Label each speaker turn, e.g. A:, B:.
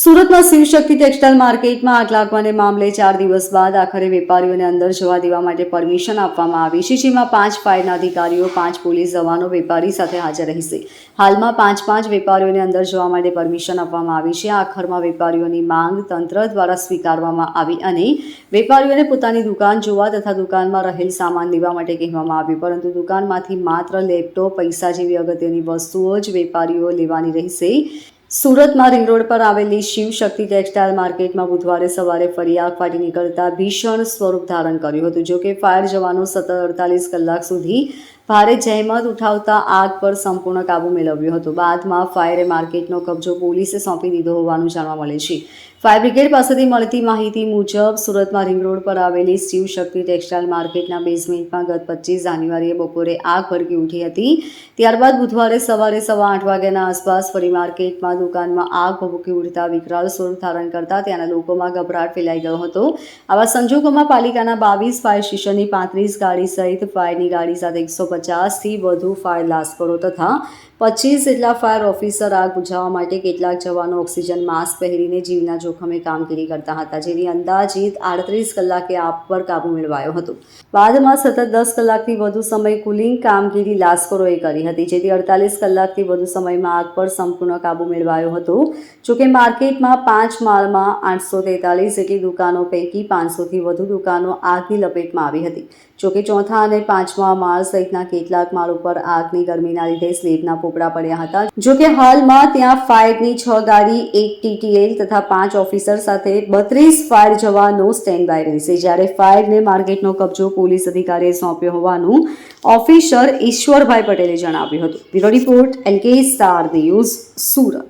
A: સુરતમાં શિવશક્તિ ટેક્સટાઇલ માર્કેટમાં આગ લાગવાને મામલે 4 દિવસ બાદ આખરે વેપારીઓને અંદર જવા દેવા માટે પરમિશન આપવામાં આવી છે, જેમાં 5 ફાયરના અધિકારીઓ, 5 પોલીસ જવાનો વેપારી સાથે હાજર રહેશે. હાલમાં 5 વેપારીઓને અંદર જવા માટે પરમિશન આપવામાં આવી છે. આખરમાં વેપારીઓની માંગ તંત્ર દ્વારા સ્વીકારવામાં આવી અને વેપારીઓને પોતાની દુકાન જોવા તથા દુકાનમાં રહેલ સામાન લેવા માટે કહેવામાં આવ્યું, પરંતુ દુકાનમાંથી માત્ર લેપટોપ, પૈસા જેવી અગત્યની વસ્તુઓ જ વેપારીઓ લેવાની રહેશે. સુરતમાં રિંગ રોડ પર આવેલી શિવશક્તિ ટેક્સટાઇલ માર્કેટમાં બુધવારે સવારે ફરી આગ ફાટી નીકળતા ભીષણ સ્વરૂપ ધારણ કર્યું હતું. જોકે ફાયર જવાનો સતત 48 કલાક સુધી ભારે જહેમત ઉઠાવતા આગ પર સંપૂર્ણ કાબુ મેળવ્યો હતો. બાદમાં ફાયરે માર્કેટનો કબજો પોલીસે સોંપી દીધો હોવાનું જાણવા મળે છે. ફાયર બ્રિગેડ પાસેથી મળતી માહિતી મુજબ સુરતમાં રિંગ રોડ પર આવેલી શિવશક્તિ ટેક્સટાઇલ માર્કેટના બેઝમેન્ટમાં ગત 25 જાન્યુઆરીએ બપોરે આગ ભડકી ઉઠી હતી. ત્યારબાદ બુધવારે સવારે 8:15 વાગ્યાના આસપાસ ફરી માર્કેટમાં દુકાનમાં આગ ભભૂકી ઉઠતા વિકરાળ સ્વરૂપ ધારણ કરતા ત્યાંના લોકોમાં ગભરાટ ફેલાઈ ગયો હતો. આવા સંજોગોમાં પાલિકાના 22 ફાયર સ્ટેશનની 35 ગાડી સહિત ફાયરની ગાડી સાથે 150થી વધુ ફાયર લાશ્કરો તથા 25 જેટલા ફાયર ઓફિસર આગ બુઝાવવા માટે કેટલાક જવાનો ઓક્સિજન માસ્ક પહેરીને જીવના જોખમે કામગીરી કરતા હતા, જેની અંદાજિત 38 કલાકે આગ પર કાબુ મેળવાયો હતો. બાદમાં સતત 10 કલાકથી વધુ સમય કુલિંગ કામગીરી લાશ્કરોએ કરી હતી, જેથી 48 કલાકથી વધુ સમયમાં આગ પર સંપૂર્ણ કાબુ મેળવાયો હતો. જોકે માર્કેટમાં 5 માળમાં 843 જેટલી દુકાનો પૈકી 500થી વધુ દુકાનો આગની લપેટમાં આવી હતી. જોકે ચોથા અને 5મા માળ સહિતના કેટલાક માળ ઉપર આગની ગરમીના લીધે સ્લેબના પોપડા પડ્યા હતા. જોકે હાલમાં ત્યાં ફાયરની 6 ગાડી, 1 TTL તથા 5 ઓફિસર સાથે 32 ફાયર જવાનો સ્ટેન્ડ બાય રહેશે, જ્યારે ફાયરને માર્કેટનો કબજો પોલીસ અધિકારીએ સોંપ્યો હોવાનું ઓફિસર ઈશ્વરભાઈ પટેલે જણાવ્યું હતું. Bureau report LK star news, Surat.